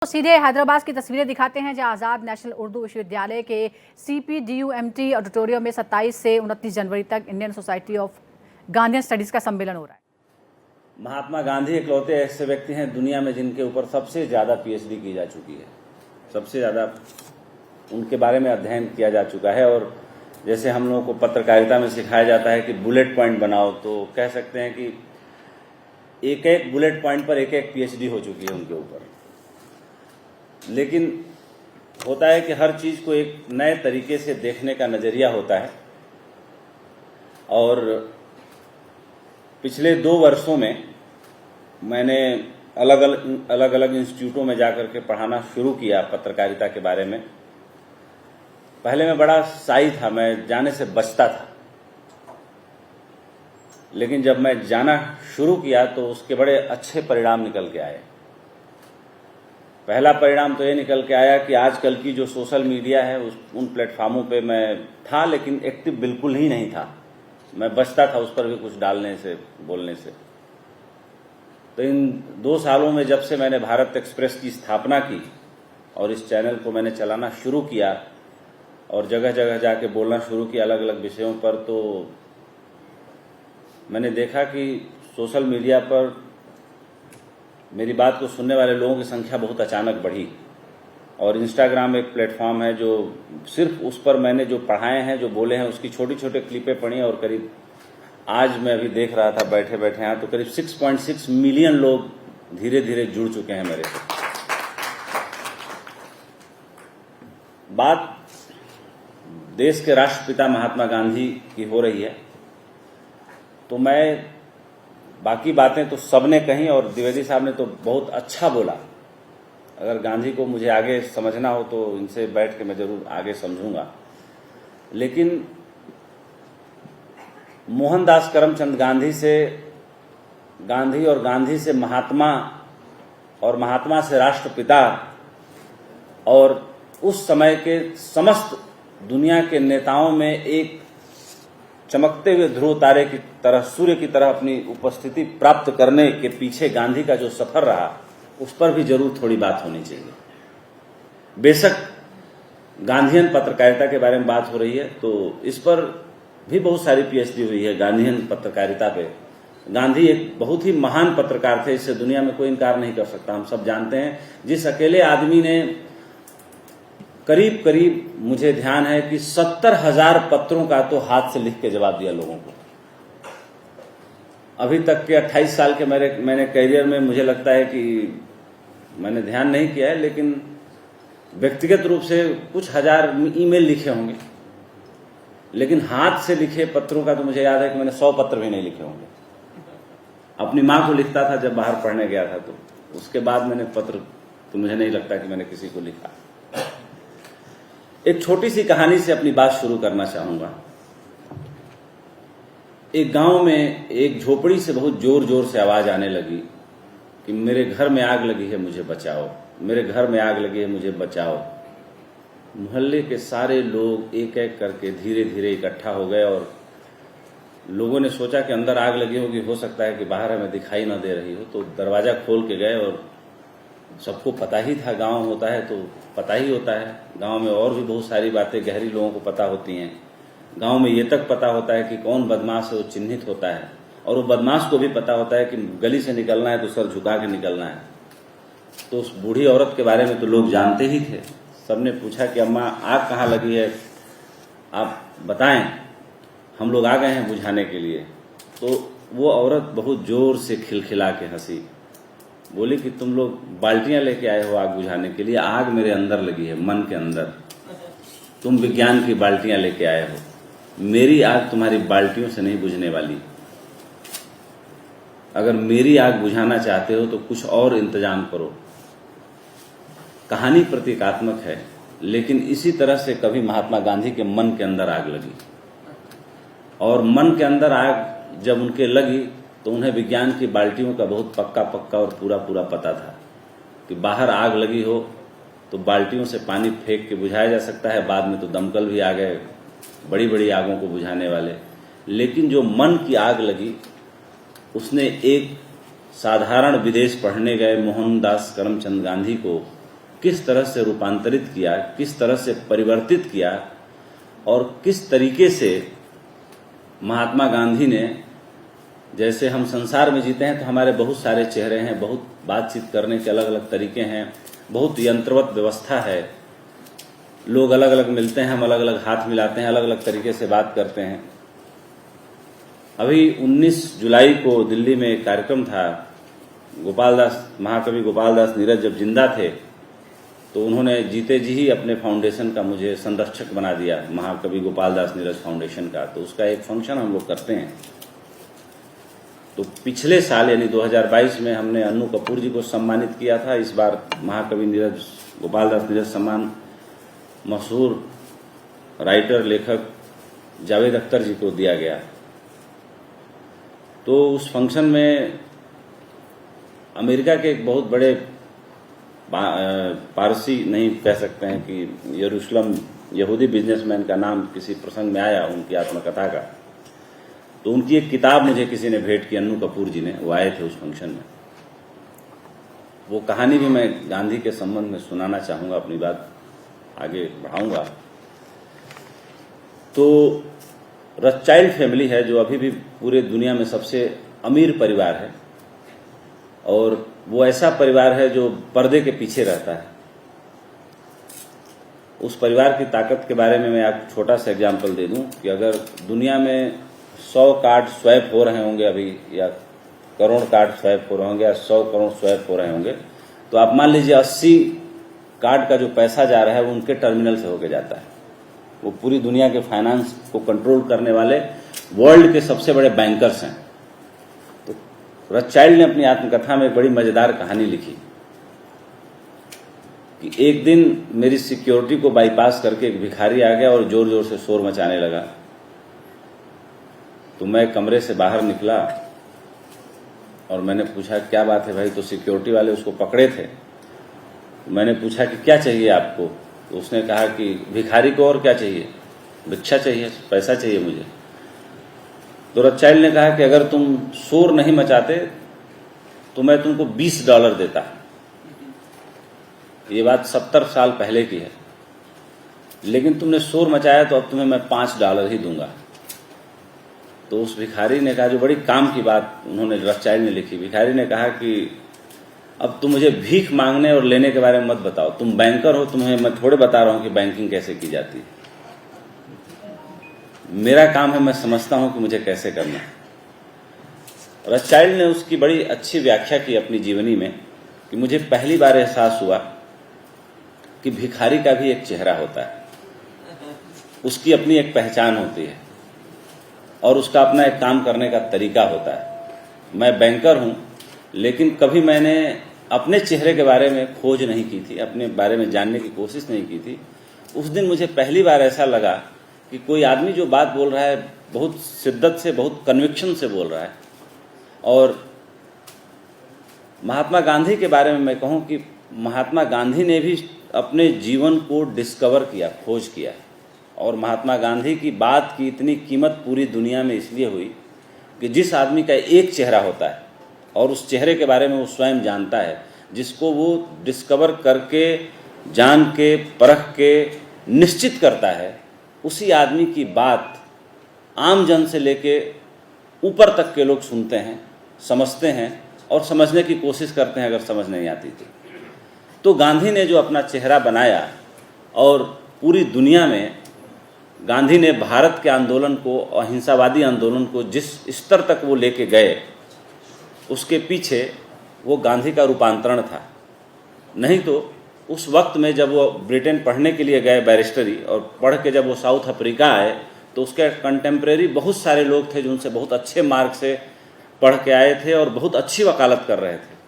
तो सीधे हैदराबाद की तस्वीरें दिखाते हैं जहां आज़ाद नेशनल उर्दू विश्वविद्यालय के CPDUMT ऑडिटोरियम में 27 से 29 जनवरी तक Indian society of Gandhian studies का सम्मेलन हो रहा है। महात्मा गांधी इकलौते ऐसे व्यक्ति हैं दुनिया में जिनके ऊपर सबसे ज़्यादा PhD की जा चुकी है, सबसे ज़्यादा उनके बारे में अध्ययन किया जा चुका है। और जैसे हम लोगों को पत्रकारिता में सिखाया जाता है कि बुलेट पॉइंट बनाओ, तो कह सकते हैं कि एक एक बुलेट पॉइंट पर एक एक PhD हो चुकी है उनके ऊपर। लेकिन होता है कि हर चीज़ को एक नए तरीके से देखने का नज़रिया होता है। और पिछले 2 वर्षों में मैंने अलग अलग इंस्टीट्यूटों में जाकर के पढ़ाना शुरू किया पत्रकारिता के बारे में। पहले मैं बड़ा शाई था, मैं जाने से बचता था, लेकिन जब मैं जाना शुरू किया तो उसके बड़े अच्छे परिणाम निकल के आए। पहला परिणाम तो ये निकल के आया कि आजकल की जो सोशल मीडिया है उन प्लेटफॉर्मों पे मैं था, लेकिन एक्टिव बिल्कुल ही नहीं था। मैं बचता था उस पर भी कुछ डालने से, बोलने से। तो इन 2 सालों में जब से मैंने भारत एक्सप्रेस की स्थापना की और इस चैनल को मैंने चलाना शुरू किया और जगह जगह जाके बोलना शुरू किया अलग अलग विषयों पर, तो मैंने देखा कि सोशल मीडिया पर मेरी बात को सुनने वाले लोगों की संख्या बहुत अचानक बढ़ी। और इंस्टाग्राम एक प्लेटफॉर्म है जो सिर्फ उस पर मैंने जो पढ़ाए हैं, जो बोले हैं, उसकी छोटी छोटी क्लिपें पढ़ी। और करीब आज मैं अभी देख रहा था बैठे बैठे यहाँ, तो करीब 6.6 मिलियन लोग धीरे धीरे जुड़ चुके हैं मेरे से। बात देश के राष्ट्रपिता महात्मा गांधी की हो रही है, तो मैं बाकी बातें तो सबने कही और द्विवेदी साहब ने तो बहुत अच्छा बोला। अगर गांधी को मुझे आगे समझना हो तो इनसे बैठ के मैं जरूर आगे समझूंगा। लेकिन मोहनदास करमचंद गांधी और गांधी से महात्मा और महात्मा से राष्ट्रपिता और उस समय के समस्त दुनिया के नेताओं में एक चमकते हुए ध्रुव तारे की तरह, सूर्य की तरह अपनी उपस्थिति प्राप्त करने के पीछे गांधी का जो सफर रहा, उस पर भी जरूर थोड़ी बात होनी चाहिए। बेशक गांधीयन पत्रकारिता के बारे में बात हो रही है, तो इस पर भी बहुत सारी PhD हुई है गांधीयन पत्रकारिता पे। गांधी एक बहुत ही महान पत्रकार थे, इससे दुनिया में कोई इनकार नहीं कर सकता। हम सब जानते हैं, जिस अकेले आदमी ने करीब करीब मुझे ध्यान है कि 70,000 पत्रों का तो हाथ से लिख के जवाब दिया लोगों को। अभी तक के 28 साल के मैंने करियर में मुझे लगता है कि मैंने ध्यान नहीं किया है, लेकिन व्यक्तिगत रूप से कुछ हजार ईमेल लिखे होंगे। लेकिन हाथ से लिखे पत्रों का तो मुझे याद है कि मैंने 100 पत्र भी नहीं लिखे होंगे। अपनी माँ को लिखता था जब बाहर पढ़ने गया था, तो उसके बाद मैंने पत्र तो मुझे नहीं लगता कि मैंने किसी को लिखा। एक छोटी सी कहानी से अपनी बात शुरू करना चाहूंगा। एक गांव में एक झोपड़ी से बहुत जोर जोर से आवाज आने लगी कि मेरे घर में आग लगी है, मुझे बचाओ, मेरे घर में आग लगी है, मुझे बचाओ। मोहल्ले के सारे लोग एक एक करके धीरे धीरे इकट्ठा हो गए और लोगों ने सोचा कि अंदर आग लगी होगी, हो सकता है कि बाहर हमें दिखाई ना दे रही हो। तो दरवाजा खोल के गए और सबको पता ही था, गांव होता है तो पता ही होता है। गांव में और भी बहुत सारी बातें गहरी लोगों को पता होती हैं। गांव में ये तक पता होता है कि कौन बदमाश है, वो चिन्हित होता है। और वो बदमाश को भी पता होता है कि गली से निकलना है तो सर झुका के निकलना है। तो उस बूढ़ी औरत के बारे में तो लोग जानते ही थे। सबने पूछा कि अम्मा आग कहाँ लगी है, आप बताएं, हम लोग आ गए हैं बुझाने के लिए। तो वो औरत बहुत जोर से खिलखिला के हंसी, बोली कि तुम लोग बाल्टियां लेके आए हो आग बुझाने के लिए, आग मेरे अंदर लगी है, मन के अंदर। तुम विज्ञान की बाल्टियां लेके आए हो, मेरी आग तुम्हारी बाल्टियों से नहीं बुझने वाली। अगर मेरी आग बुझाना चाहते हो तो कुछ और इंतजाम करो। कहानी प्रतीकात्मक है, लेकिन इसी तरह से कभी महात्मा गांधी के मन के अंदर आग लगी। और मन के अंदर आग जब उनके लगी तो उन्हें विज्ञान की बाल्टियों का बहुत पक्का और पूरा पता था कि बाहर आग लगी हो तो बाल्टियों से पानी फेंक के बुझाया जा सकता है। बाद में तो दमकल भी आ गए, बड़ी बड़ी आगों को बुझाने वाले। लेकिन जो मन की आग लगी, उसने एक साधारण विदेश पढ़ने गए मोहनदास करमचंद गांधी को किस तरह से रूपांतरित किया, किस तरह से परिवर्तित किया और किस तरीके से महात्मा गांधी ने, जैसे हम संसार में जीते हैं तो हमारे बहुत सारे चेहरे हैं, बहुत बातचीत करने के अलग अलग तरीके हैं, बहुत यंत्रवत व्यवस्था है, लोग अलग अलग मिलते हैं, हम अलग अलग हाथ मिलाते हैं, अलग अलग तरीके से बात करते हैं। अभी 19 जुलाई को दिल्ली में एक कार्यक्रम था, महाकवि गोपाल दास नीरज जब जिंदा थे तो उन्होंने जीते जी ही अपने फाउंडेशन का मुझे संरक्षक बना दिया, महाकवि गोपाल दास नीरज फाउंडेशन का। तो उसका एक फंक्शन हम लोग करते हैं। तो पिछले साल यानी 2022 में हमने अन्नू कपूर जी को सम्मानित किया था। इस बार महाकवि गोपाल दास नीरज सम्मान मशहूर राइटर लेखक जावेद अख्तर जी को दिया गया। तो उस फंक्शन में अमेरिका के एक बहुत बड़े पारसी, नहीं कह सकते हैं कि यरूशलेम, यहूदी बिजनेसमैन का नाम किसी प्रसंग में आया उनकी आत्मकथा का। तो उनकी एक किताब मुझे किसी ने भेंट की, अन्नू कपूर जी ने, वो आए थे उस फंक्शन में। वो कहानी भी मैं गांधी के संबंध में सुनाना चाहूंगा, अपनी बात आगे बढ़ाऊंगा। तो रथचाइल्ड फैमिली है जो अभी भी पूरे दुनिया में सबसे अमीर परिवार है, और वो ऐसा परिवार है जो पर्दे के पीछे रहता है। उस परिवार की ताकत के बारे में मैं आपको छोटा सा एग्जाम्पल दे दूं कि अगर दुनिया में 100 कार्ड स्वैप हो रहे होंगे अभी, या करोड़ कार्ड स्वैप हो रहे होंगे, या 100 करोड़ स्वैप हो रहे होंगे, तो आप मान लीजिए 80 कार्ड का जो पैसा जा रहा है वो उनके टर्मिनल से होके जाता है। वो पूरी दुनिया के फाइनेंस को कंट्रोल करने वाले वर्ल्ड के सबसे बड़े बैंकर्स हैं। तो रथचाइल्ड ने अपनी आत्मकथा में बड़ी मजेदार कहानी लिखी कि एक दिन मेरी सिक्योरिटी को बाईपास करके एक भिखारी आ गया और जोर जोर से शोर मचाने लगा। तो मैं कमरे से बाहर निकला और मैंने पूछा क्या बात है भाई। तो सिक्योरिटी वाले उसको पकड़े थे। मैंने पूछा कि क्या चाहिए आपको। तो उसने कहा कि भिखारी को और क्या चाहिए, भिक्षा चाहिए, पैसा चाहिए मुझे। तो रथचाइल्ड ने कहा कि अगर तुम शोर नहीं मचाते तो मैं तुमको $20 देता। ये बात 70 साल पहले की है, लेकिन तुमने शोर मचाया तो अब तुम्हें मैं $5 ही दूंगा। तो उस भिखारी ने कहा, जो बड़ी काम की बात उन्होंने रथचाइल्ड ने लिखी, भिखारी ने कहा कि अब तुम मुझे भीख मांगने और लेने के बारे में मत बताओ, तुम बैंकर हो, तुम्हें मैं थोड़े बता रहा हूं कि बैंकिंग कैसे की जाती है। मेरा काम है, मैं समझता हूं कि मुझे कैसे करना है। रथचाइल्ड ने उसकी बड़ी अच्छी व्याख्या की अपनी जीवनी में कि मुझे पहली बार एहसास हुआ कि भिखारी का भी एक चेहरा होता है, उसकी अपनी एक पहचान होती है और उसका अपना एक काम करने का तरीका होता है। मैं बैंकर हूं, लेकिन कभी मैंने अपने चेहरे के बारे में खोज नहीं की थी, अपने बारे में जानने की कोशिश नहीं की थी। उस दिन मुझे पहली बार ऐसा लगा कि कोई आदमी जो बात बोल रहा है बहुत शिद्दत से, बहुत कन्विक्शन से बोल रहा है। और महात्मा गांधी के बारे में मैं कहूं कि महात्मा गांधी ने भी अपने जीवन को डिस्कवर किया, खोज किया। और महात्मा गांधी की बात की इतनी कीमत पूरी दुनिया में इसलिए हुई कि जिस आदमी का एक चेहरा होता है और उस चेहरे के बारे में वो स्वयं जानता है, जिसको वो डिस्कवर करके, जान के, परख के निश्चित करता है, उसी आदमी की बात आम जन से लेके ऊपर तक के लोग सुनते हैं, समझते हैं और समझने की कोशिश करते हैं अगर समझ नहीं आती तो गांधी ने जो अपना चेहरा बनाया और पूरी दुनिया में गांधी ने भारत के आंदोलन को, अहिंसावादी आंदोलन को जिस स्तर तक वो लेके गए, उसके पीछे वो गांधी का रूपांतरण था। नहीं तो उस वक्त में जब वो ब्रिटेन पढ़ने के लिए गए बैरिस्टरी, और पढ़ के जब वो साउथ अफ्रीका आए तो उसके कंटेम्प्रेरी बहुत सारे लोग थे जो उनसे बहुत अच्छे मार्क से पढ़ के आए थे और बहुत अच्छी वकालत कर रहे थे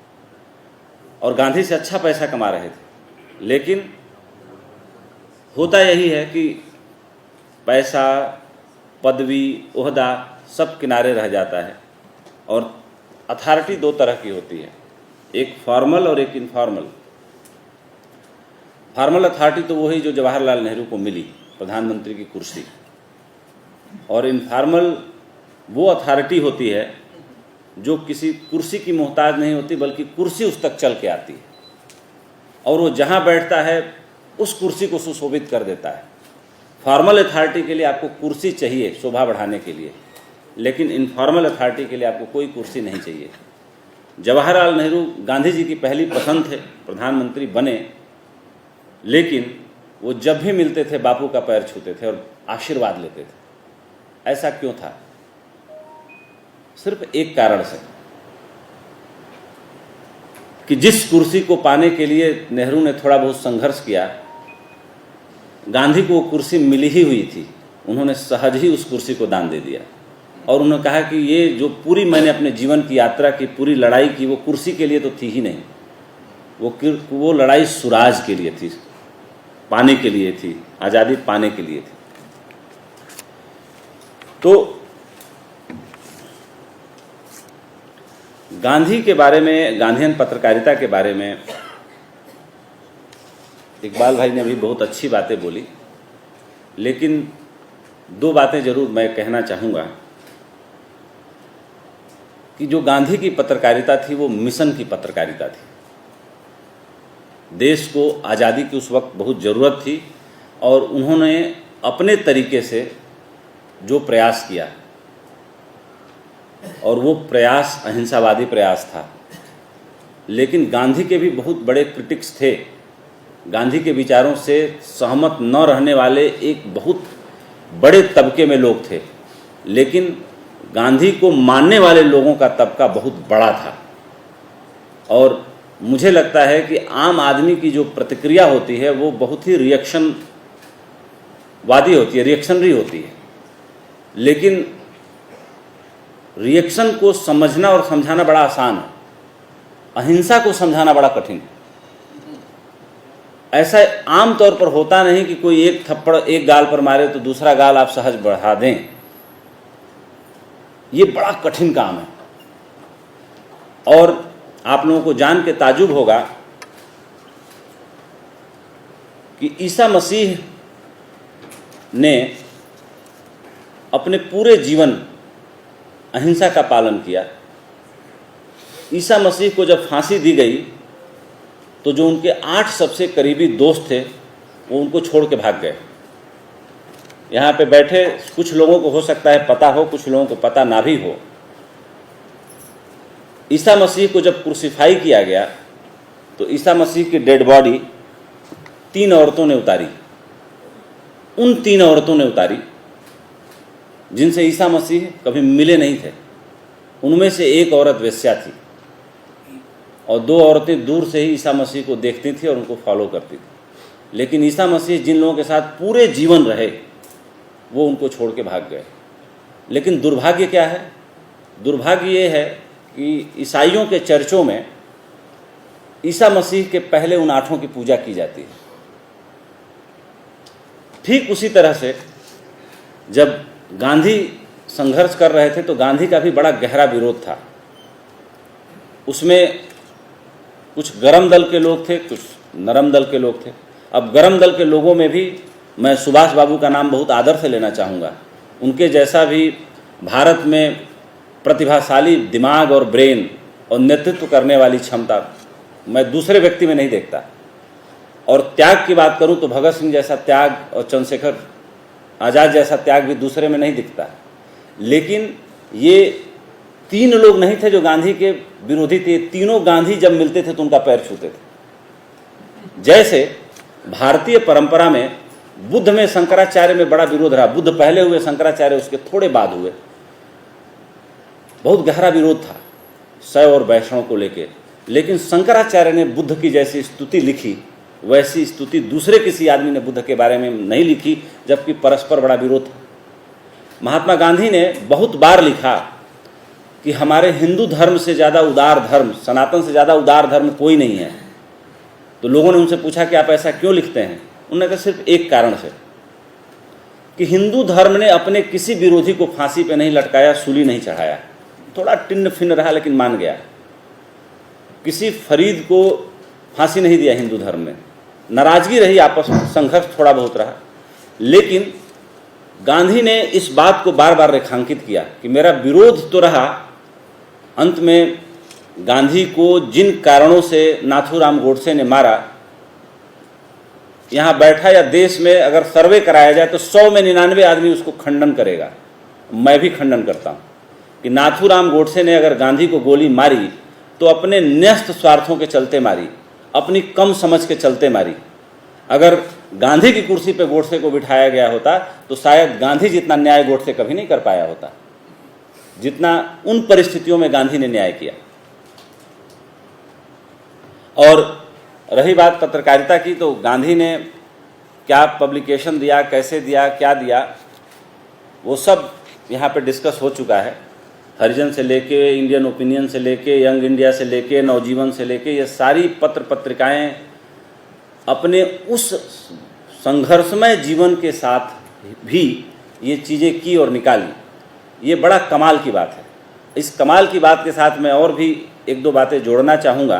और गांधी से अच्छा पैसा कमा रहे थे। लेकिन होता यही है कि पैसा, पदवी, ओहदा सब किनारे रह जाता है और अथॉरिटी दो तरह की होती है, एक फॉर्मल और एक इनफॉर्मल। फॉर्मल अथॉरिटी तो वही जो जवाहरलाल नेहरू को मिली, प्रधानमंत्री की कुर्सी, और इनफॉर्मल वो अथॉरिटी होती है जो किसी कुर्सी की मोहताज नहीं होती, बल्कि कुर्सी उस तक चल के आती है। और वो जहाँ बैठता है उस कुर्सी को सुशोभित कर देता है। फॉर्मल अथॉरिटी के लिए आपको कुर्सी चाहिए शोभा बढ़ाने के लिए, लेकिन इनफॉर्मल अथॉरिटी के लिए आपको कोई कुर्सी नहीं चाहिए। जवाहरलाल नेहरू गांधी जी की पहली पसंद थे, प्रधानमंत्री बने, लेकिन वो जब भी मिलते थे बापू का पैर छूते थे और आशीर्वाद लेते थे। ऐसा क्यों था? सिर्फ एक कारण से कि जिस कुर्सी को पाने के लिए नेहरू ने थोड़ा बहुत संघर्ष किया, गांधी को वो कुर्सी मिली ही हुई थी। उन्होंने सहज ही उस कुर्सी को दान दे दिया और उन्होंने कहा कि ये जो पूरी मैंने अपने जीवन की यात्रा की, पूरी लड़ाई की, वो कुर्सी के लिए तो थी ही नहीं, वो लड़ाई स्वराज के लिए थी, पाने के लिए थी, आज़ादी पाने के लिए थी। तो गांधी के बारे में, गांधीयन पत्रकारिता के बारे में इकबाल भाई ने अभी बहुत अच्छी बातें बोली, लेकिन दो बातें जरूर मैं कहना चाहूँगा कि जो गांधी की पत्रकारिता थी वो मिशन की पत्रकारिता थी। देश को आज़ादी की उस वक्त बहुत ज़रूरत थी और उन्होंने अपने तरीके से जो प्रयास किया, और वो प्रयास अहिंसावादी प्रयास था, लेकिन गांधी के भी बहुत बड़े क्रिटिक्स थे। गांधी के विचारों से सहमत न रहने वाले एक बहुत बड़े तबके में लोग थे, लेकिन गांधी को मानने वाले लोगों का तबका बहुत बड़ा था। और मुझे लगता है कि आम आदमी की जो प्रतिक्रिया होती है वो बहुत ही रिएक्शनवादी होती है, रिएक्शनरी होती है, लेकिन रिएक्शन को समझना और समझाना बड़ा आसान है, अहिंसा को समझाना बड़ा कठिन है। ऐसा आम तौर पर होता नहीं कि कोई एक थप्पड़ एक गाल पर मारे तो दूसरा गाल आप सहज बढ़ा दें, ये बड़ा कठिन काम है। और आप लोगों को जान के ताजुब होगा कि ईसा मसीह ने अपने पूरे जीवन अहिंसा का पालन किया। ईसा मसीह को जब फांसी दी गई तो जो उनके 8 सबसे करीबी दोस्त थे वो उनको छोड़ के भाग गए। यहाँ पे बैठे कुछ लोगों को हो सकता है पता हो, कुछ लोगों को पता ना भी हो। ईसा मसीह को जब क्रूसीफाई किया गया तो ईसा मसीह की डेड बॉडी 3 औरतों ने उतारी। उन 3 औरतों ने उतारी जिनसे ईसा मसीह कभी मिले नहीं थे। उनमें से एक औरत वेश्या थी और 2 औरतें दूर से ही ईसा मसीह को देखती थी और उनको फॉलो करती थी। लेकिन ईसा मसीह जिन लोगों के साथ पूरे जीवन रहे वो उनको छोड़ के भाग गए। लेकिन दुर्भाग्य क्या है? दुर्भाग्य ये है कि ईसाइयों के चर्चों में ईसा मसीह के पहले उन 8 की पूजा की जाती है। ठीक उसी तरह से जब गांधी संघर्ष कर रहे थे तो गांधी का भी बड़ा गहरा विरोध था। उसमें कुछ गरम दल के लोग थे, कुछ नरम दल के लोग थे। अब गरम दल के लोगों में भी मैं सुभाष बाबू का नाम बहुत आदर से लेना चाहूँगा। उनके जैसा भी भारत में प्रतिभाशाली दिमाग और ब्रेन और नेतृत्व करने वाली क्षमता मैं दूसरे व्यक्ति में नहीं देखता। और त्याग की बात करूं तो भगत सिंह जैसा त्याग और चंद्रशेखर आज़ाद जैसा त्याग भी दूसरे में नहीं दिखता। लेकिन ये 3 लोग नहीं थे जो गांधी के विरोधी थे। तीनों गांधी जब मिलते थे तो उनका पैर छूते थे। जैसे भारतीय परंपरा में बुद्ध में शंकराचार्य में बड़ा विरोध रहा। बुद्ध पहले हुए, शंकराचार्य उसके थोड़े बाद हुए। बहुत गहरा विरोध था शैव और वैष्णव को लेकर। लेकिन शंकराचार्य ने बुद्ध की जैसी स्तुति लिखी वैसी स्तुति दूसरे किसी आदमी ने बुद्ध के बारे में नहीं लिखी, जबकि परस्पर बड़ा विरोध था। महात्मा गांधी ने बहुत बार लिखा कि हमारे हिंदू धर्म से ज़्यादा उदार धर्म, सनातन से ज़्यादा उदार धर्म कोई नहीं है। तो लोगों ने उनसे पूछा कि आप ऐसा क्यों लिखते हैं? उन्होंने कहा सिर्फ एक कारण से कि हिंदू धर्म ने अपने किसी विरोधी को फांसी पे नहीं लटकाया, सूली नहीं चढ़ाया। थोड़ा टिन्न फिन्न रहा लेकिन मान गया। किसी फरीद को फांसी नहीं दिया हिंदू धर्म में। नाराजगी रही आपस में, संघर्ष थोड़ा बहुत रहा, लेकिन गांधी ने इस बात को बार बार रेखांकित किया कि मेरा विरोध तो रहा। अंत में गांधी को जिन कारणों से नाथूराम गोडसे ने मारा यहाँ बैठा या देश में अगर सर्वे कराया जाए तो 100 में 99 आदमी उसको खंडन करेगा। मैं भी खंडन करता हूँ कि नाथूराम गोडसे ने अगर गांधी को गोली मारी तो अपने न्यस्त स्वार्थों के चलते मारी, अपनी कम समझ के चलते मारी। अगर गांधी की कुर्सी पे गोडसे को बिठाया गया होता तो शायद गांधी जितना न्याय गोडसे कभी नहीं कर पाया होता, जितना उन परिस्थितियों में गांधी ने न्याय किया। और रही बात पत्रकारिता की, तो गांधी ने क्या पब्लिकेशन दिया, कैसे दिया, क्या दिया, वो सब यहाँ पे डिस्कस हो चुका है। हरिजन से लेके, इंडियन ओपिनियन से लेके, यंग इंडिया से लेके, नवजीवन से लेके, ये सारी पत्र पत्रिकाएं अपने उस संघर्षमय जीवन के साथ भी ये चीज़ें की और निकाली। ये बड़ा कमाल की बात है। इस कमाल की बात के साथ मैं और भी एक दो बातें जोड़ना चाहूँगा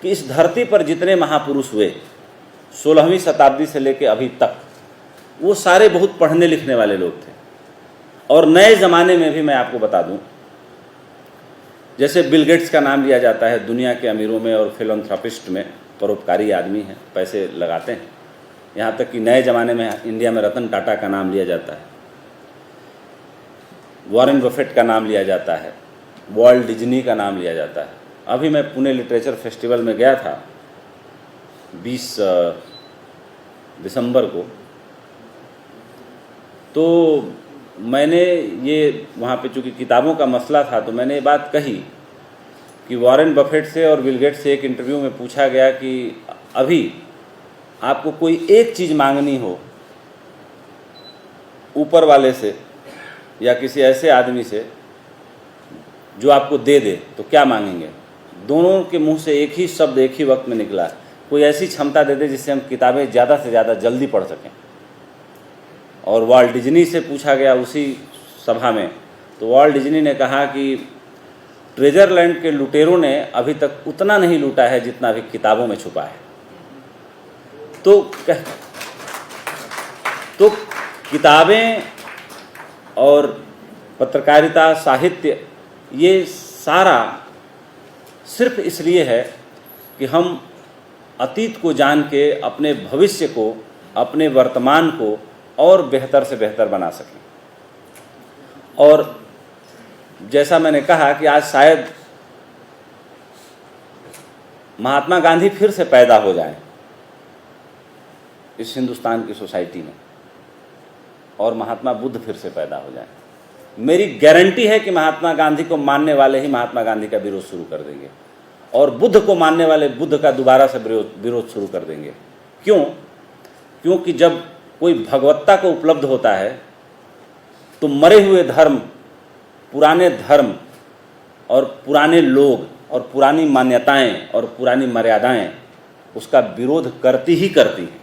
कि इस धरती पर जितने महापुरुष हुए 16वीं शताब्दी से लेकर अभी तक, वो सारे बहुत पढ़ने लिखने वाले लोग थे। और नए ज़माने में भी मैं आपको बता दूं, जैसे बिल गेट्स का नाम लिया जाता है दुनिया के अमीरों में और फिलैंथ्रोपिस्ट में, परोपकारी आदमी हैं, पैसे लगाते हैं। यहाँ तक कि नए ज़माने में इंडिया में रतन टाटा का नाम लिया जाता है, वॉरेन बफेट का नाम लिया जाता है, वॉल्ट डिज्नी का नाम लिया जाता है। अभी मैं पुणे लिटरेचर फेस्टिवल में गया था 20 दिसंबर को, तो मैंने ये वहाँ पे चूँकि किताबों का मसला था तो मैंने ये बात कही कि वॉरेन बफेट से और बिल गेट्स से एक इंटरव्यू में पूछा गया कि अभी आपको कोई एक चीज़ मांगनी हो ऊपर वाले से या किसी ऐसे आदमी से जो आपको दे दे तो क्या मांगेंगे। दोनों के मुंह से एक ही शब्द एक ही वक्त में निकला, कोई ऐसी क्षमता दे दे जिससे हम किताबें ज़्यादा से ज़्यादा जल्दी पढ़ सकें। और वॉल्ट डिज्नी से पूछा गया उसी सभा में, तो वॉल्ट डिज्नी ने कहा कि ट्रेजरलैंड के लुटेरों ने अभी तक उतना नहीं लूटा है जितना अभी किताबों में छुपा है। तो किताबें और पत्रकारिता, साहित्य, ये सारा सिर्फ इसलिए है कि हम अतीत को जान के अपने भविष्य को, अपने वर्तमान को और बेहतर से बेहतर बना सकें। और जैसा मैंने कहा कि आज शायद महात्मा गांधी फिर से पैदा हो जाएं इस हिंदुस्तान की सोसाइटी में, और महात्मा बुद्ध फिर से पैदा हो जाएं। मेरी गारंटी है कि महात्मा गांधी को मानने वाले ही महात्मा गांधी का विरोध शुरू कर देंगे, और बुद्ध को मानने वाले बुद्ध का दोबारा से विरोध शुरू कर देंगे। क्यों? क्योंकि जब कोई भगवत्ता को उपलब्ध होता है तो मरे हुए धर्म, पुराने धर्म और पुराने लोग और पुरानी मान्यताएं और पुरानी मर्यादाएं उसका विरोध करती ही करती हैं।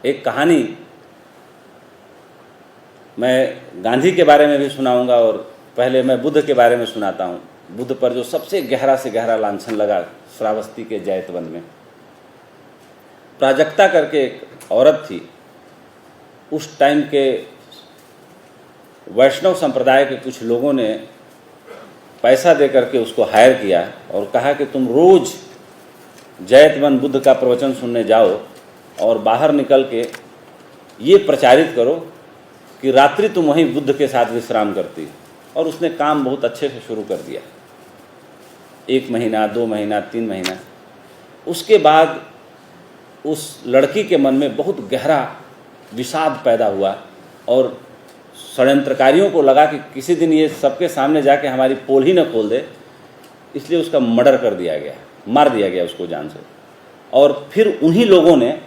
एक कहानी मैं गांधी के बारे में भी सुनाऊंगा, और पहले मैं बुद्ध के बारे में सुनाता हूं। बुद्ध पर जो सबसे गहरा से गहरा लांछन लगा श्रावस्ती के जैतवन में, प्राजक्ता करके एक औरत थी। उस टाइम के वैष्णव संप्रदाय के कुछ लोगों ने पैसा दे करके उसको हायर किया और कहा कि तुम रोज जैतवन बुद्ध का प्रवचन सुनने जाओ और बाहर निकल के ये प्रचारित करो कि रात्रि तुम वहीं बुद्ध के साथ विश्राम करती। और उसने काम बहुत अच्छे से शुरू कर दिया। 1 महीना, 2 महीना, 3 महीना, उसके बाद उस लड़की के मन में बहुत गहरा विषाद पैदा हुआ और षड्यंत्रकारियों को लगा कि किसी दिन ये सबके सामने जाके हमारी पोल ही न खोल दे, इसलिए उसका मर्डर कर दिया गया, मार दिया गया उसको जान से। और फिर उन्हीं लोगों ने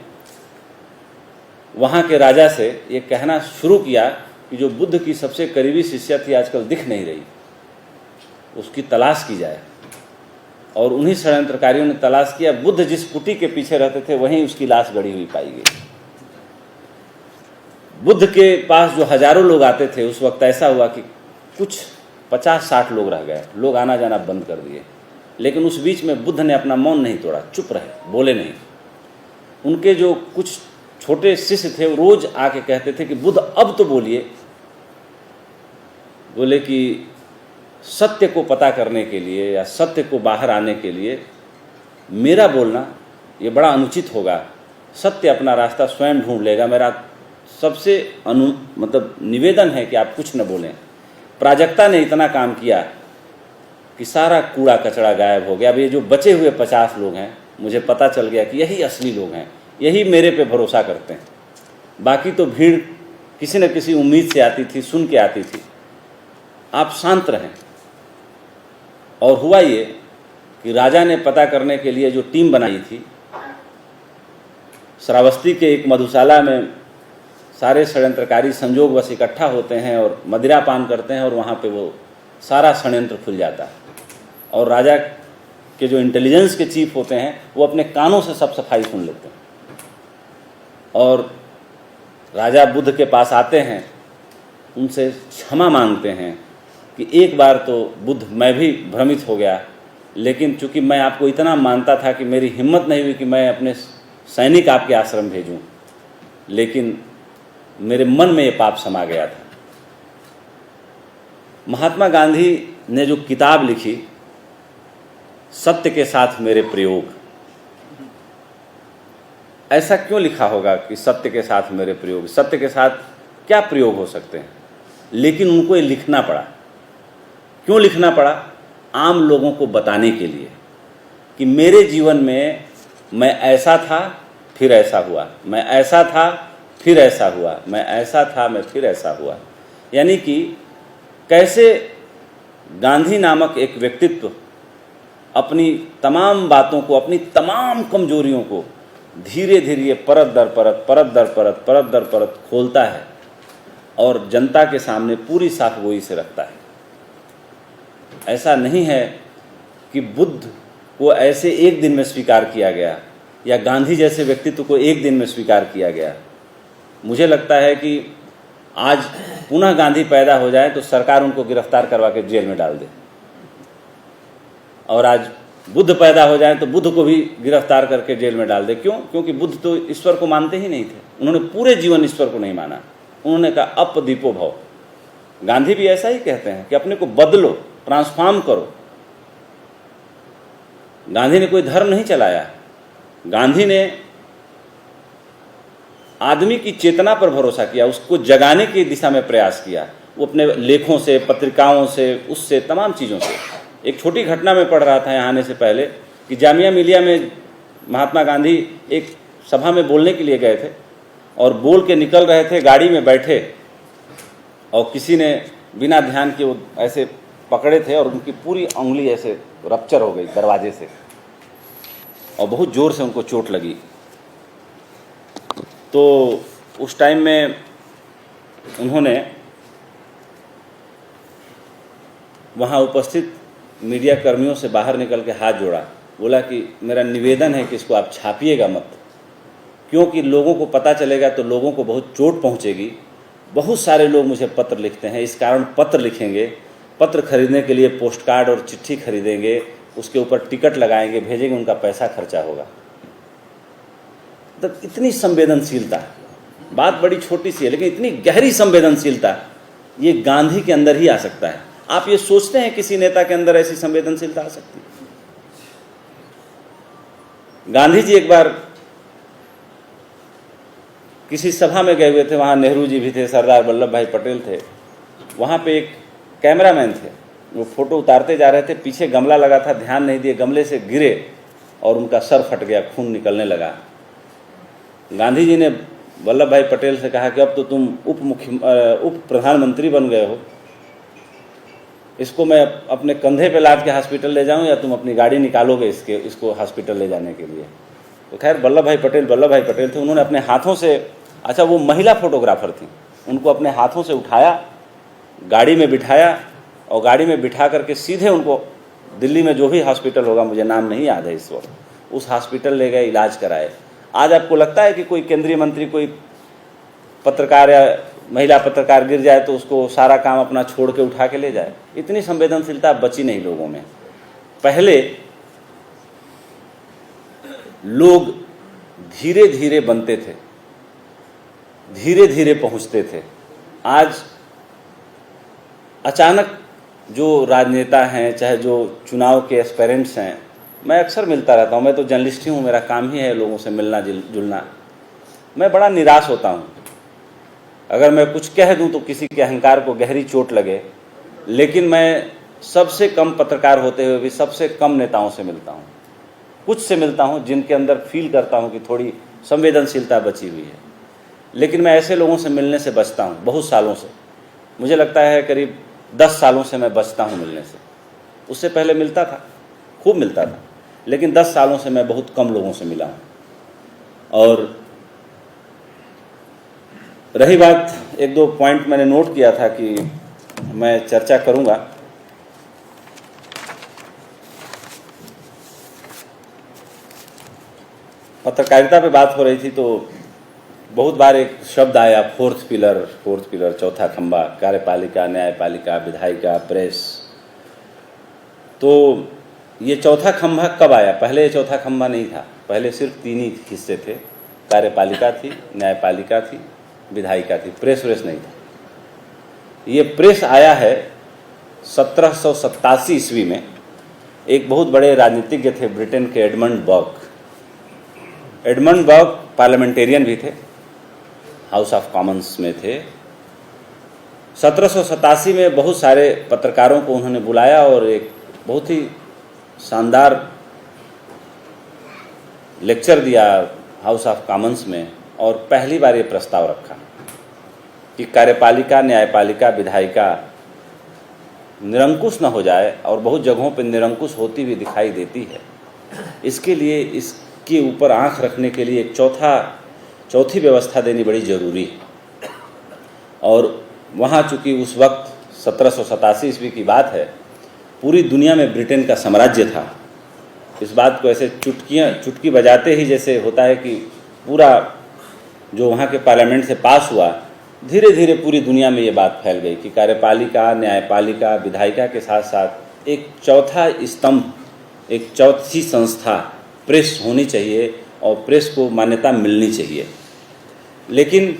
वहाँ के राजा से ये कहना शुरू किया कि जो बुद्ध की सबसे करीबी शिष्या थी आजकल दिख नहीं रही, उसकी तलाश की जाए। और उन्हीं षड्यंत्रकारियों ने तलाश किया। बुद्ध जिस कुटी के पीछे रहते थे वहीं उसकी लाश गड़ी हुई पाई गई। बुद्ध के पास जो हजारों लोग आते थे, उस वक्त ऐसा हुआ कि कुछ 50-60 लोग रह गए, लोग आना जाना बंद कर दिए। लेकिन उस बीच में बुद्ध ने अपना मौन नहीं तोड़ा, चुप रहे, बोले नहीं। उनके जो कुछ छोटे शिष्य थे वो रोज आके कहते थे कि बुद्ध अब तो बोलिए। बोले कि सत्य को पता करने के लिए या सत्य को बाहर आने के लिए मेरा बोलना ये बड़ा अनुचित होगा, सत्य अपना रास्ता स्वयं ढूंढ लेगा। मेरा सबसे मतलब निवेदन है कि आप कुछ न बोलें। प्राजक्ता ने इतना काम किया कि सारा कूड़ा कचरा गायब हो गया। अब ये जो बचे हुए 50 लोग हैं, मुझे पता चल गया कि यही असली लोग हैं, यही मेरे पे भरोसा करते हैं। बाकी तो भीड़ किसी न किसी उम्मीद से आती थी, सुन के आती थी। आप शांत रहें। और हुआ ये कि राजा ने पता करने के लिए जो टीम बनाई थी, श्रावस्ती के एक मधुशाला में सारे षड्यंत्रकारी संजोगवश इकट्ठा होते हैं और मदिरा पान करते हैं, और वहाँ पे वो सारा षड्यंत्र खुल जाता है। और राजा के जो इंटेलिजेंस के चीफ होते हैं, वो अपने कानों से सब सफाई सुन लेते हैं। और राजा बुद्ध के पास आते हैं, उनसे क्षमा मांगते हैं कि एक बार तो बुद्ध मैं भी भ्रमित हो गया, लेकिन चूंकि मैं आपको इतना मानता था कि मेरी हिम्मत नहीं हुई कि मैं अपने सैनिक आपके आश्रम भेजूं, लेकिन मेरे मन में ये पाप समा गया था। महात्मा गांधी ने जो किताब लिखी, सत्य के साथ मेरे प्रयोग, ऐसा क्यों लिखा होगा कि सत्य के साथ मेरे प्रयोग? सत्य के साथ क्या प्रयोग हो सकते हैं? लेकिन उनको ये लिखना पड़ा। क्यों लिखना पड़ा? आम लोगों को बताने के लिए कि मेरे जीवन में मैं ऐसा था, फिर ऐसा हुआ, मैं ऐसा था, फिर ऐसा हुआ, मैं ऐसा था, मैं फिर ऐसा हुआ। यानी कि कैसे गांधी नामक एक व्यक्तित्व अपनी तमाम बातों को, अपनी तमाम कमजोरियों को धीरे धीरे परत दर परत, परत दर परत, परत दर परत खोलता है और जनता के सामने पूरी साफगोई से रखता है। ऐसा नहीं है कि बुद्ध को ऐसे एक दिन में स्वीकार किया गया या गांधी जैसे व्यक्तित्व को एक दिन में स्वीकार किया गया। मुझे लगता है कि आज पुनः गांधी पैदा हो जाए तो सरकार उनको गिरफ्तार करवा के जेल में डाल दे, और आज बुद्ध पैदा हो जाए तो बुद्ध को भी गिरफ्तार करके जेल में डाल दे। क्यों? क्योंकि बुद्ध तो ईश्वर को मानते ही नहीं थे। उन्होंने पूरे जीवन ईश्वर को नहीं माना। उन्होंने कहा अप दीपो भव। गांधी भी ऐसा ही कहते हैं कि अपने को बदलो, ट्रांसफॉर्म करो। गांधी ने कोई धर्म नहीं चलाया। गांधी ने आदमी की चेतना पर भरोसा किया, उसको जगाने की दिशा में प्रयास किया। वो अपने लेखों से, पत्रिकाओं से, उससे, तमाम चीज़ों से। एक छोटी घटना में पढ़ रहा था यहाँ आने से पहले कि जामिया मिलिया में महात्मा गांधी एक सभा में बोलने के लिए गए थे और बोल के निकल रहे थे, गाड़ी में बैठे और किसी ने बिना ध्यान के वो ऐसे पकड़े थे और उनकी पूरी उंगली ऐसे रप्चर हो गई दरवाजे से और बहुत ज़ोर से उनको चोट लगी। तो उस टाइम में उन्होंने वहाँ उपस्थित मीडिया कर्मियों से बाहर निकल के हाथ जोड़ा, बोला कि मेरा निवेदन है कि इसको आप छापिएगा मत, क्योंकि लोगों को पता चलेगा तो लोगों को बहुत चोट पहुंचेगी। बहुत सारे लोग मुझे पत्र लिखते हैं, इस कारण पत्र लिखेंगे, पत्र खरीदने के लिए पोस्ट कार्ड और चिट्ठी खरीदेंगे, उसके ऊपर टिकट लगाएंगे, भेजेंगे, उनका पैसा खर्चा होगा। तो इतनी संवेदनशीलता, बात बड़ी छोटी सी है लेकिन इतनी गहरी संवेदनशीलता ये गांधी के अंदर ही आ सकता है। आप ये सोचते हैं किसी नेता के अंदर ऐसी संवेदनशीलता आ सकती है? गांधी जी एक बार किसी सभा में गए हुए थे, वहाँ नेहरू जी भी थे, सरदार वल्लभ भाई पटेल थे। वहाँ पे एक कैमरामैन थे, वो फोटो उतारते जा रहे थे, पीछे गमला लगा था, ध्यान नहीं दिए, गमले से गिरे और उनका सर फट गया, खून निकलने लगा। गांधी जी ने वल्लभ भाई पटेल से कहा कि अब तो तुम उप प्रधानमंत्री बन गए हो, इसको मैं अपने कंधे पे लाद के हॉस्पिटल ले जाऊं या तुम अपनी गाड़ी निकालोगे इसको हॉस्पिटल ले जाने के लिए? तो खैर वल्लभ भाई पटेल थे, उन्होंने अपने हाथों से, अच्छा वो महिला फोटोग्राफर थी, उनको अपने हाथों से उठाया, गाड़ी में बिठाया और गाड़ी में बिठा करके सीधे उनको दिल्ली में जो भी हॉस्पिटल होगा, मुझे नाम नहीं याद है इस वक्त, उस हॉस्पिटल ले गए, इलाज कराए। आज आपको लगता है कि कोई केंद्रीय मंत्री, कोई पत्रकार या महिला पत्रकार गिर जाए तो उसको सारा काम अपना छोड़ के उठा के ले जाए? इतनी संवेदनशीलता बची नहीं लोगों में। पहले लोग धीरे धीरे बनते थे, धीरे धीरे पहुंचते थे। आज अचानक जो राजनेता हैं, चाहे जो चुनाव के एस्पेरेंट्स हैं, मैं अक्सर मिलता रहता हूं, मैं तो जर्नलिस्ट ही हूं, मेरा काम ही है लोगों से मिलना जुलना। मैं बड़ा निराश होता हूँ। अगर मैं कुछ कह दूं तो किसी के अहंकार को गहरी चोट लगे, लेकिन मैं सबसे कम पत्रकार होते हुए भी सबसे कम नेताओं से मिलता हूँ। कुछ से मिलता हूँ जिनके अंदर फील करता हूँ कि थोड़ी संवेदनशीलता बची हुई है, लेकिन मैं ऐसे लोगों से मिलने से बचता हूँ बहुत सालों से। मुझे लगता है करीब 10 सालों से मैं बचता हूँ मिलने से। उससे पहले मिलता था, खूब मिलता था, लेकिन 10 सालों से मैं बहुत कम लोगों से मिला हूँ। और रही बात, 1-2 पॉइंट मैंने नोट किया था कि मैं चर्चा करूँगा। पत्रकारिता पे बात हो रही थी तो बहुत बार एक शब्द आया, फोर्थ पिलर, चौथा खंभा, कार्यपालिका, न्यायपालिका, विधायिका, प्रेस। तो ये चौथा खंभा कब आया? पहले ये चौथा खंभा नहीं था। पहले सिर्फ 3 ही हिस्से थे, कार्यपालिका थी, न्यायपालिका थी, विधायिका थी, प्रेस नहीं था। ये प्रेस आया है 1787 ईस्वी में। एक बहुत बड़े राजनीतिज्ञ थे ब्रिटेन के, एडमंड बर्क पार्लियामेंटेरियन भी थे, हाउस ऑफ कॉमन्स में थे। 1787 में बहुत सारे पत्रकारों को उन्होंने बुलाया और एक बहुत ही शानदार लेक्चर दिया हाउस ऑफ कॉमन्स में, और पहली बार ये प्रस्ताव रखा कि कार्यपालिका, न्यायपालिका, विधायिका निरंकुश न हो जाए, और बहुत जगहों पर निरंकुश होती हुई दिखाई देती है। इसके लिए इसके ऊपर आंख रखने के लिए एक चौथी व्यवस्था देनी बड़ी ज़रूरी है। और वहाँ चूँकि उस वक्त 1787 ईस्वी की बात है, पूरी दुनिया में ब्रिटेन का साम्राज्य था। इस बात को ऐसे चुटकी बजाते ही जैसे होता है कि पूरा जो वहाँ के पार्लियामेंट से पास हुआ, धीरे धीरे पूरी दुनिया में ये बात फैल गई कि कार्यपालिका, न्यायपालिका, विधायिका के साथ साथ एक चौथा स्तंभ, एक चौथी संस्था प्रेस होनी चाहिए और प्रेस को मान्यता मिलनी चाहिए। लेकिन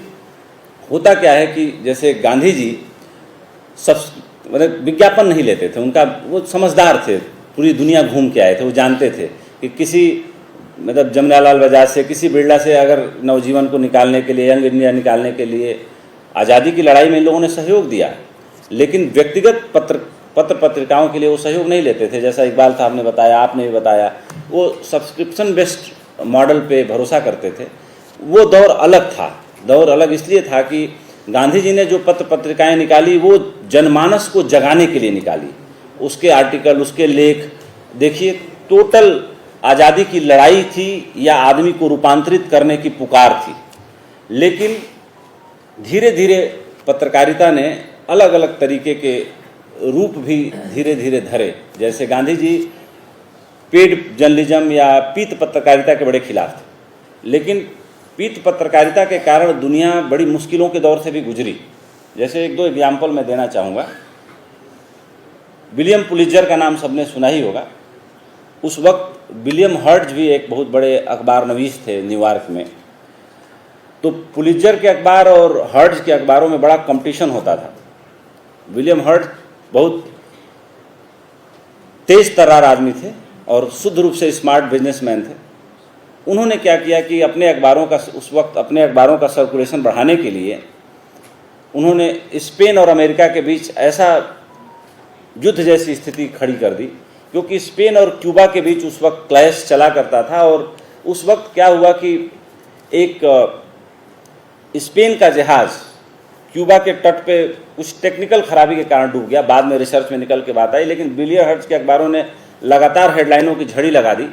होता क्या है कि जैसे गांधी जी सब मतलब विज्ञापन नहीं लेते थे, उनका वो समझदार थे, पूरी दुनिया घूम के आए थे, वो जानते थे कि किसी मतलब जमनालाल बजाज से, किसी बिरला से अगर नवजीवन को निकालने के लिए, यंग इंडिया निकालने के लिए आज़ादी की लड़ाई में इन लोगों ने सहयोग दिया, लेकिन व्यक्तिगत पत्रिकाओं के लिए वो सहयोग नहीं लेते थे। जैसा इकबाल साहब ने बताया, आपने भी बताया, वो सब्सक्रिप्शन बेस्ड मॉडल पे भरोसा करते थे। वो दौर अलग था। दौर अलग इसलिए था कि गांधी जी ने जो पत्रिकाएं निकाली वो जनमानस को जगाने के लिए निकाली। उसके आर्टिकल, उसके लेख देखिए, टोटल आज़ादी की लड़ाई थी या आदमी को रूपांतरित करने की पुकार थी। लेकिन धीरे धीरे पत्रकारिता ने अलग अलग तरीके के रूप भी धीरे धीरे धरे। जैसे गांधी जी पेड जर्नलिज्म या पीत पत्रकारिता के बड़े खिलाफ थे, लेकिन पीत पत्रकारिता के कारण दुनिया बड़ी मुश्किलों के दौर से भी गुजरी। जैसे 1-2 एग्जाम्पल मैं देना चाहूँगा। विलियम पुलित्जर का नाम सबने सुना ही होगा। उस वक्त विलियम हर्ट्ज भी एक बहुत बड़े अखबार नवीस थे न्यूयॉर्क में। तो पुलित्जर के अखबार और हर्ट्ज के अखबारों में बड़ा कंपटीशन होता था। विलियम हर्ट्ज बहुत तेज तर्रार आदमी थे और शुद्ध रूप से स्मार्ट बिजनेसमैन थे। उन्होंने क्या किया कि अपने अखबारों का सर्कुलेशन बढ़ाने के लिए उन्होंने स्पेन और अमेरिका के बीच ऐसा युद्ध जैसी स्थिति खड़ी कर दी, क्योंकि स्पेन और क्यूबा के बीच उस वक्त क्लैश चला करता था। और उस वक्त क्या हुआ कि एक स्पेन का जहाज़ क्यूबा के तट पे कुछ टेक्निकल खराबी के कारण डूब गया। बाद में रिसर्च में निकल के बात आई, लेकिन विलियम हर्ट्ज के अखबारों ने लगातार हेडलाइनों की झड़ी लगा दी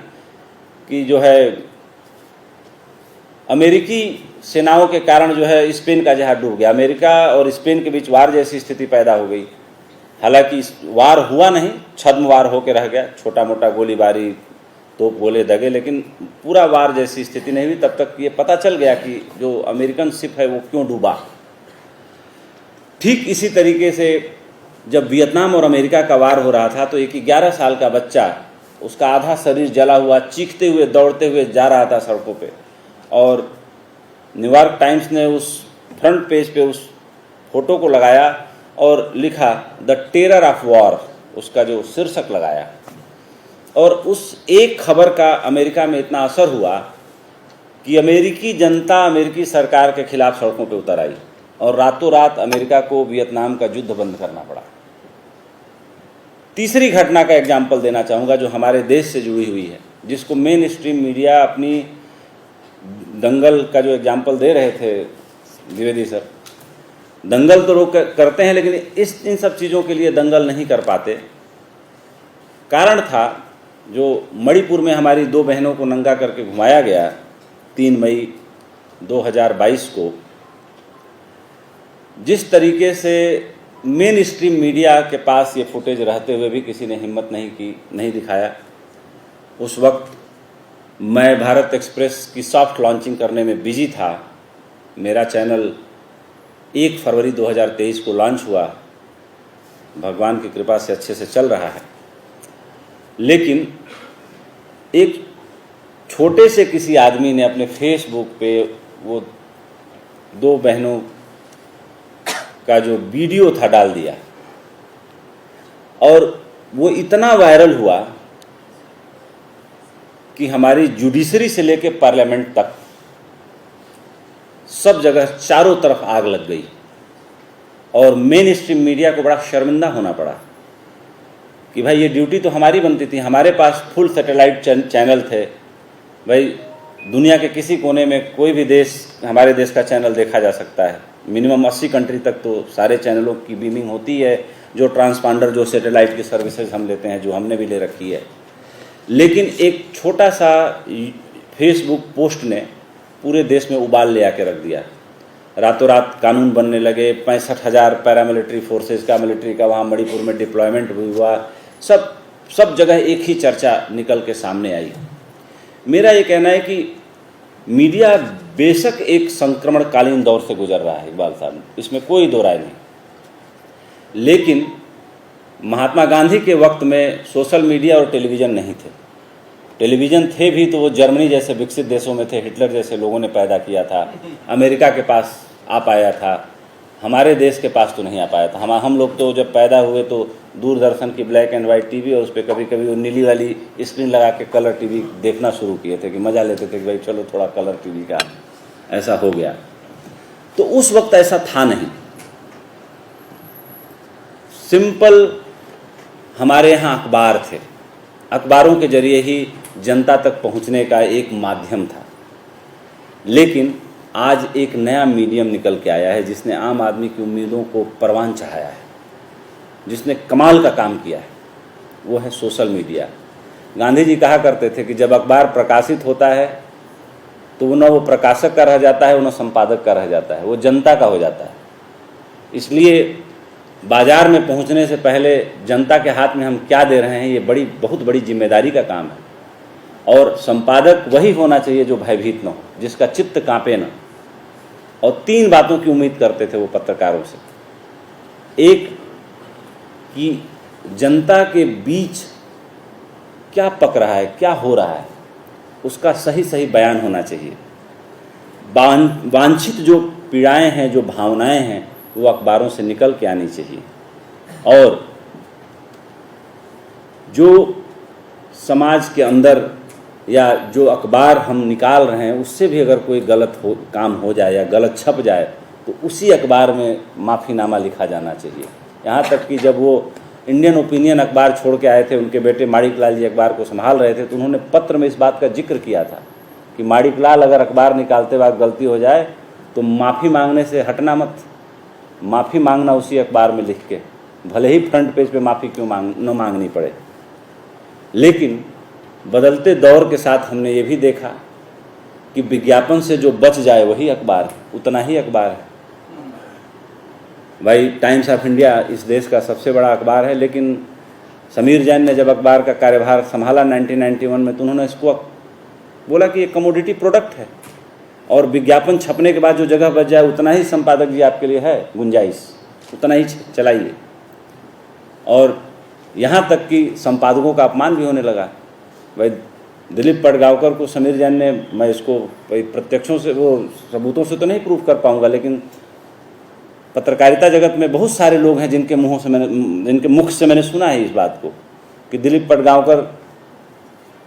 कि जो है अमेरिकी सेनाओं के कारण जो है स्पेन का जहाज डूब गया। अमेरिका और स्पेन के बीच वार जैसी स्थिति पैदा हो गई। हालांकि वार हुआ नहीं, छद्म वार होकर रह गया, छोटा मोटा गोलीबारी, तोप गोले दगे, लेकिन पूरा वार जैसी स्थिति नहीं हुई। तब तक ये पता चल गया कि जो अमेरिकन शिप है वो क्यों डूबा। ठीक इसी तरीके से जब वियतनाम और अमेरिका का वार हो रहा था तो एक 11 साल का बच्चा, उसका आधा शरीर जला हुआ, चीखते हुए दौड़ते हुए जा रहा था सड़कों पे, और न्यूयॉर्क टाइम्स ने उस फ्रंट पेज पे उस फोटो को लगाया और लिखा द टेरर ऑफ वॉर, उसका जो शीर्षक लगाया। और उस एक खबर का अमेरिका में इतना असर हुआ कि अमेरिकी जनता अमेरिकी सरकार के खिलाफ सड़कों पर उतर आई और रातों रात अमेरिका को वियतनाम का युद्ध बंद करना पड़ा। तीसरी घटना का एग्जाम्पल देना चाहूँगा जो हमारे देश से जुड़ी हुई है, जिसको मेन स्ट्रीम मीडिया अपनी दंगल का जो एग्जाम्पल दे रहे थे द्विवेदी सर, दंगल तो लोग करते हैं लेकिन इन सब चीज़ों के लिए दंगल नहीं कर पाते। कारण था जो मणिपुर में हमारी 2 बहनों को नंगा करके घुमाया गया 3 मई 2022 को, जिस तरीके से मेन स्ट्रीम मीडिया के पास ये फुटेज रहते हुए भी किसी ने हिम्मत नहीं की, नहीं दिखाया। उस वक्त मैं भारत एक्सप्रेस की सॉफ्ट लॉन्चिंग करने में बिजी था। मेरा चैनल 1 फरवरी 2023 को लॉन्च हुआ, भगवान की कृपा से अच्छे से चल रहा है। लेकिन एक छोटे से किसी आदमी ने अपने फेसबुक पे वो 2 बहनों का जो वीडियो था डाल दिया और वो इतना वायरल हुआ कि हमारी जुडिशरी से लेकर पार्लियामेंट तक सब जगह चारों तरफ आग लग गई और मेन स्ट्रीम मीडिया को बड़ा शर्मिंदा होना पड़ा कि भाई ये ड्यूटी तो हमारी बनती थी, हमारे पास फुल सैटेलाइट चैनल थे। भाई दुनिया के किसी कोने में कोई भी देश, हमारे देश का चैनल देखा जा सकता है। मिनिमम 80 कंट्री तक तो सारे चैनलों की बीमिंग होती है, जो ट्रांसपांडर जो सैटेलाइट की सर्विसेज हम लेते हैं, जो हमने भी ले रखी है। लेकिन एक छोटा सा फेसबुक पोस्ट ने पूरे देश में उबाल ले आके रख दिया। रातों रात कानून बनने लगे, 65,000 पैरामिलिट्री फोर्सेज का, मिलिट्री का वहाँ मणिपुर में डिप्लॉयमेंट भी हुआ। सब जगह एक ही चर्चा निकल के सामने आई। मेरा ये कहना है कि मीडिया बेशक एक संक्रमणकालीन दौर से गुजर रहा है इकबाल साहब, इसमें कोई दो राय नहीं। लेकिन महात्मा गांधी के वक्त में सोशल मीडिया और टेलीविज़न नहीं थे। टेलीविज़न थे भी तो वो जर्मनी जैसे विकसित देशों में थे, हिटलर जैसे लोगों ने पैदा किया था, अमेरिका के पास आ पाया था, हमारे देश के पास तो नहीं आ पाया था। हम लोग तो जब पैदा हुए तो दूरदर्शन की ब्लैक एंड वाइट टीवी और उस पर कभी कभी वो नीली वाली स्क्रीन लगा के कलर टीवी देखना शुरू किए थे कि मज़ा लेते थे कि भाई चलो थोड़ा कलर टीवी का ऐसा हो गया। तो उस वक्त ऐसा था नहीं। सिंपल हमारे यहाँ अखबार थे, अखबारों के जरिए ही जनता तक पहुँचने का एक माध्यम था। लेकिन आज एक नया मीडियम निकल के आया है जिसने आम आदमी की उम्मीदों को परवान चढ़ाया है, जिसने कमाल का काम किया है, वो है सोशल मीडिया। गांधी जी कहा करते थे कि जब अखबार प्रकाशित होता है तो न वो प्रकाशक का रह जाता है, न संपादक का रह जाता है, वो जनता का हो जाता है। इसलिए बाजार में पहुंचने से पहले जनता के हाथ में हम क्या दे रहे हैं, ये बहुत बड़ी जिम्मेदारी का काम है। और संपादक वही होना चाहिए जो भयभीत न हो, जिसका चित्त कांपे न। और 3 बातों की उम्मीद करते थे वो पत्रकारों से। एक कि जनता के बीच क्या पक रहा है, क्या हो रहा है, उसका सही सही बयान होना चाहिए। वांछित जो पीड़ाएं हैं, जो भावनाएं हैं, वो अखबारों से निकल के आनी चाहिए। और जो समाज के अंदर या जो अखबार हम निकाल रहे हैं उससे भी अगर कोई काम हो जाए या गलत छप जाए तो उसी अखबार में माफ़ीनामा लिखा जाना चाहिए। यहाँ तक कि जब वो इंडियन ओपिनियन अखबार छोड़ के आए थे, उनके बेटे माणिक लाल जी अखबार को संभाल रहे थे, तो उन्होंने पत्र में इस बात का जिक्र किया था कि माणिक लाल अगर अखबार निकालते वक्त गलती हो जाए तो माफ़ी मांगने से हटना मत, माफ़ी मांगना उसी अखबार में लिख के, भले ही फ्रंट पेज पे माफ़ी क्यों न मांगनी पड़े। लेकिन बदलते दौर के साथ हमने ये भी देखा कि विज्ञापन से जो बच जाए वही अखबार है, उतना ही अखबार है। भाई टाइम्स ऑफ इंडिया इस देश का सबसे बड़ा अखबार है, लेकिन समीर जैन ने जब अखबार का कार्यभार संभाला 1991 में, तो उन्होंने इसको बोला कि ये कमोडिटी प्रोडक्ट है और विज्ञापन छपने के बाद जो जगह बच जाए उतना ही संपादक जी आपके लिए है गुंजाइश, उतना ही चलाइए। और यहाँ तक कि संपादकों का अपमान भी होने लगा। भाई दिलीप पटगांवकर को समीर जैन ने, मैं इसको प्रत्यक्षों से, वो सबूतों से तो नहीं प्रूव कर पाऊंगा, लेकिन पत्रकारिता जगत में बहुत सारे लोग हैं जिनके मुख से मैंने सुना है इस बात को कि दिलीप पटगांवकर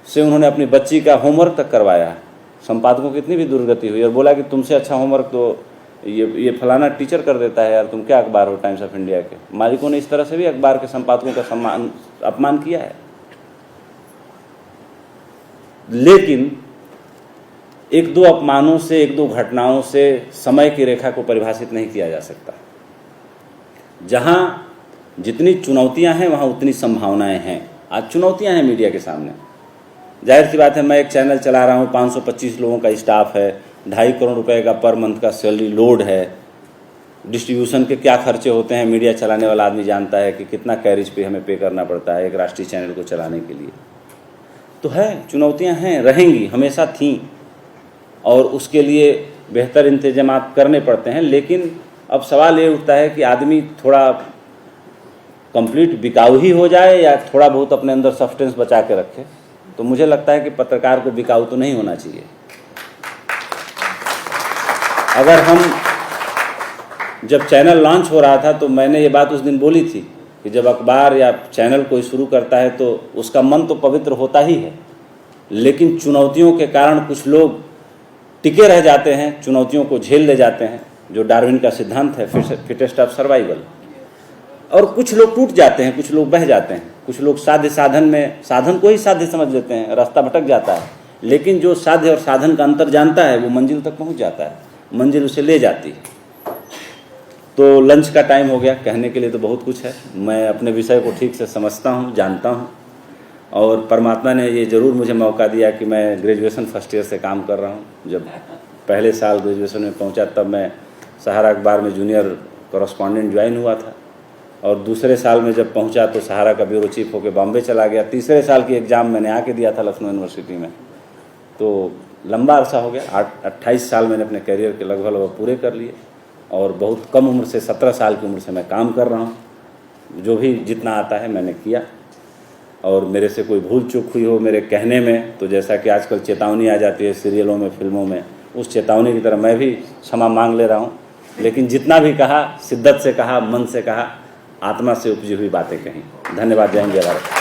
से उन्होंने अपनी बच्ची का होमवर्क तक करवाया संपादकों की इतनी भी दुर्गति हुई और बोला कि तुमसे अच्छा होमवर्क तो ये फलाना टीचर कर देता है यार, तुम क्या अखबार हो टाइम्स ऑफ इंडिया के। मालिकों ने इस तरह से भी अखबार के संपादकों का अपमान किया है। लेकिन एक दो अपमानों से, एक दो घटनाओं से समय की रेखा को परिभाषित नहीं किया जा सकता। जहां जितनी चुनौतियां हैं वहां उतनी संभावनाएं हैं। आज चुनौतियां हैं मीडिया के सामने, जाहिर सी बात है। मैं एक चैनल चला रहा हूँ, 525 लोगों का स्टाफ है, 2.5 करोड़ रुपए का पर मंथ का सैलरी लोड है। डिस्ट्रीब्यूशन के क्या खर्चे होते हैं मीडिया चलाने वाला आदमी जानता है कि कितना कैरिज पे हमें पे करना पड़ता है एक राष्ट्रीय चैनल को चलाने के लिए। तो है, चुनौतियां हैं, रहेंगी, हमेशा थीं, और उसके लिए बेहतर इंतजाम करने पड़ते हैं। लेकिन अब सवाल ये उठता है कि आदमी थोड़ा कंप्लीट बिकाऊ ही हो जाए या थोड़ा बहुत अपने अंदर सब्सटेंस बचा के रखे। तो मुझे लगता है कि पत्रकार को बिकाऊ तो नहीं होना चाहिए। अगर हम जब चैनल लॉन्च हो रहा था तो मैंने ये बात उस दिन बोली थी कि जब अखबार या चैनल कोई शुरू करता है तो उसका मन तो पवित्र होता ही है, लेकिन चुनौतियों के कारण कुछ लोग टिके रह जाते हैं, चुनौतियों को झेल ले जाते हैं, जो डार्विन का सिद्धांत है, फिटेस्ट ऑफ सर्वाइवल। और कुछ लोग टूट जाते हैं, कुछ लोग बह जाते हैं, कुछ लोग साधन को ही साध्य समझ लेते हैं, रास्ता भटक जाता है। लेकिन जो साध्य और साधन का अंतर जानता है वो मंजिल तक पहुंच जाता है, मंजिल उसे ले जाती है। तो लंच का टाइम हो गया, कहने के लिए तो बहुत कुछ है। मैं अपने विषय को ठीक से समझता हूँ, जानता हूँ, और परमात्मा ने ये ज़रूर मुझे मौका दिया कि मैं ग्रेजुएशन फर्स्ट ईयर से काम कर रहा हूँ। जब पहले साल ग्रेजुएशन में पहुँचा तब मैं सहारा अखबार में जूनियर कॉरेस्पॉन्डेंट ज्वाइन हुआ था, और दूसरे साल में जब पहुंचा तो सहारा का ब्यूरो चीफ होकर बॉम्बे चला गया। तीसरे साल की एग्ज़ाम मैंने आके दिया था लखनऊ यूनिवर्सिटी में। तो लंबा अरसा हो गया, 28 साल मैंने अपने करियर के लगभग पूरे कर लिए, और बहुत कम उम्र से, 17 साल की उम्र से मैं काम कर रहा हूँ। जो भी जितना आता है मैंने किया, और मेरे से कोई भूल चूक हुई हो मेरे कहने में तो जैसा कि आजकल चेतावनी आ जाती है सीरियलों में, फिल्मों में, उस चेतावनी की तरह मैं भी क्षमा मांग ले रहा हूँ। लेकिन जितना भी कहा, शिद्दत से कहा, मन से कहा, आत्मा से उपजी हुई बातें कहीं। धन्यवाद। जय हिंद, जय भारत।